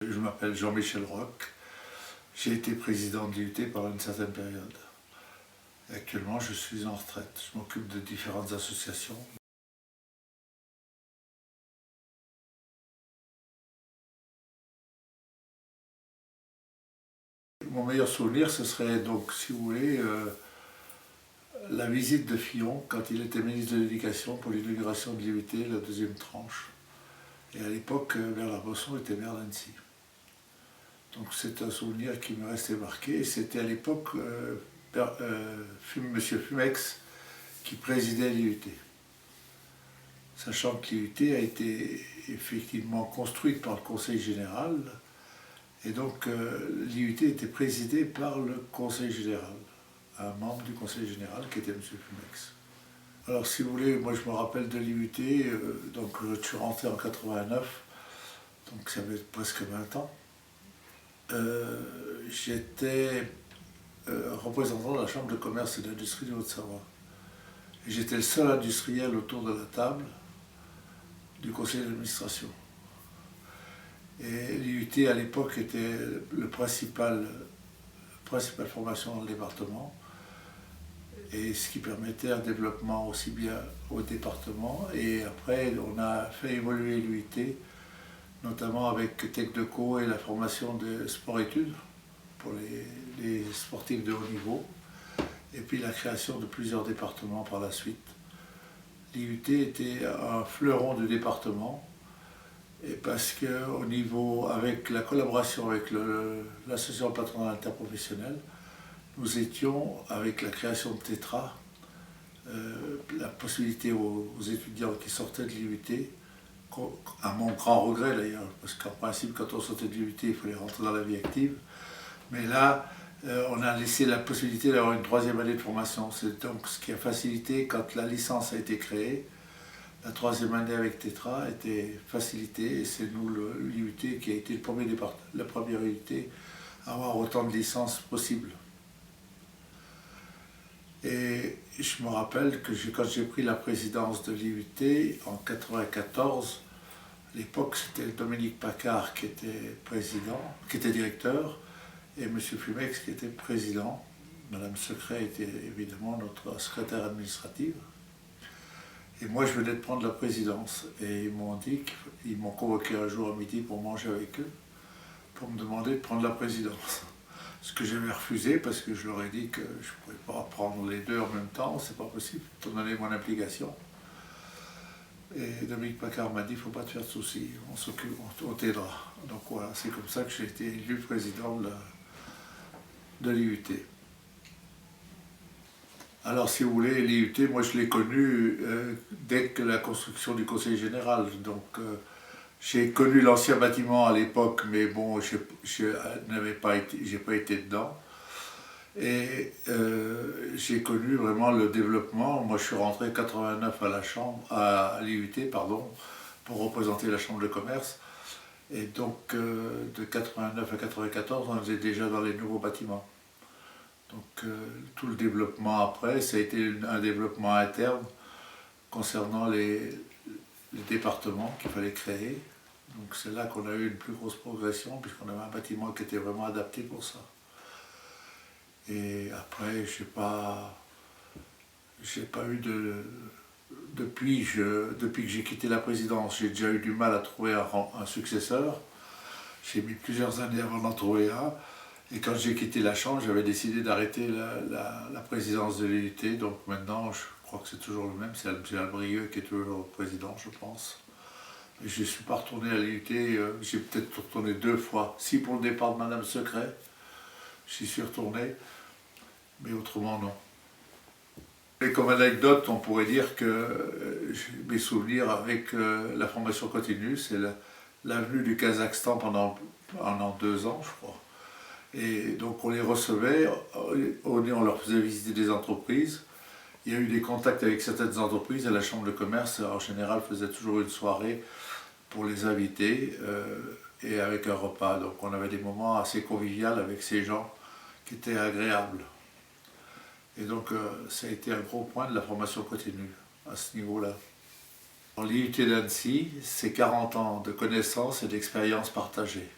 Je m'appelle Jean-Michel Roch, j'ai été président de l'IUT pendant une certaine période. Et actuellement, je suis en retraite. Je m'occupe de différentes associations. Mon meilleur souvenir, ce serait donc, si vous voulez, la visite de Fillon quand il était ministre de l'Éducation pour l'inauguration de l'IUT, la deuxième tranche. Et à l'époque, Bernard Bosson était maire d'Annecy. Donc c'est un souvenir qui me restait marqué. Et c'était à l'époque M. Fumex qui présidait l'IUT. Sachant que l'IUT a été effectivement construite par le Conseil général, et donc l'IUT était présidée par le Conseil général, un membre du Conseil général qui était M. Fumex. Alors si vous voulez, moi je me rappelle de l'IUT, donc je suis rentré en 89, donc ça fait presque 20 ans. J'étais représentant de la Chambre de commerce et d'industrie de Haute-Savoie. Et j'étais le seul industriel autour de la table du conseil d'administration. Et l'IUT à l'époque était la principale formation dans le département, et ce qui permettait un développement aussi bien au département. Et après, on a fait évoluer l'IUT, notamment avec TechDeco et la formation de sport-études pour les sportifs de haut niveau, et puis la création de plusieurs départements par la suite. L'IUT était un fleuron du département, et parce qu'au niveau, avec la collaboration avec l'association patronale interprofessionnelle, nous étions, avec la création de Tetra, la possibilité aux étudiants qui sortaient de l'IUT, à mon grand regret d'ailleurs, parce qu'en principe, quand on sortait de l'IUT, il fallait rentrer dans la vie active, mais là, on a laissé la possibilité d'avoir une troisième année de formation. C'est donc ce qui a facilité, quand la licence a été créée, la troisième année avec Tetra a été facilitée, et c'est nous, l'IUT, qui a été la première IUT à avoir autant de licences possibles. Et je me rappelle que quand j'ai pris la présidence de l'IUT en 1994, à l'époque c'était Dominique Paccard qui était président, qui était directeur, et M. Fumex qui était président. Madame Secret était évidemment notre secrétaire administrative. Et moi je venais de prendre la présidence, et ils m'ont convoqué un jour à midi pour manger avec eux, pour me demander de prendre la présidence. Ce que j'avais refusé, parce que je leur ai dit que je ne pouvais pas prendre les deux en même temps, c'est pas possible, étant donné mon implication. Et Dominique Paccard m'a dit, il ne faut pas te faire de soucis, on s'occupe, on t'aidera. Donc voilà, c'est comme ça que j'ai été élu président de l'IUT. Alors si vous voulez, l'IUT, moi je l'ai connu dès que la construction du Conseil général. Donc j'ai connu l'ancien bâtiment à l'époque, mais bon, je n'ai pas été dedans. Et j'ai connu vraiment le développement. Moi je suis rentré en 89 à l'IUT, pardon, pour représenter la Chambre de commerce. Et donc de 89 à 94, on était déjà dans les nouveaux bâtiments. Donc tout le développement après, ça a été un développement interne concernant les départements qu'il fallait créer. Donc c'est là qu'on a eu une plus grosse progression, puisqu'on avait un bâtiment qui était vraiment adapté pour ça. Et après, je n'ai pas eu depuis que j'ai quitté la présidence, j'ai déjà eu du mal à trouver un successeur. J'ai mis plusieurs années avant d'en trouver un. Et quand j'ai quitté la Chambre, j'avais décidé d'arrêter la présidence de l'IUT. Donc maintenant, je crois que c'est toujours le même, c'est M. Albrieux qui est toujours le président, je pense. Et je ne suis pas retourné à l'IUT, j'ai peut-être retourné 2 fois. Si pour le départ de Madame Secret, j'y suis retourné, mais autrement non. Et comme anecdote, on pourrait dire que mes souvenirs avec la formation continue, c'est l'avenue du Kazakhstan pendant 2 ans, je crois. Et donc on les recevait, on leur faisait visiter des entreprises. Il y a eu des contacts avec certaines entreprises, et la Chambre de commerce en général faisait toujours une soirée pour les inviter, et avec un repas. Donc on avait des moments assez conviviaux avec ces gens qui étaient agréables. Et donc ça a été un gros point de la formation continue à ce niveau-là. L'IUT d'Annecy, c'est 40 ans de connaissances et d'expériences partagées.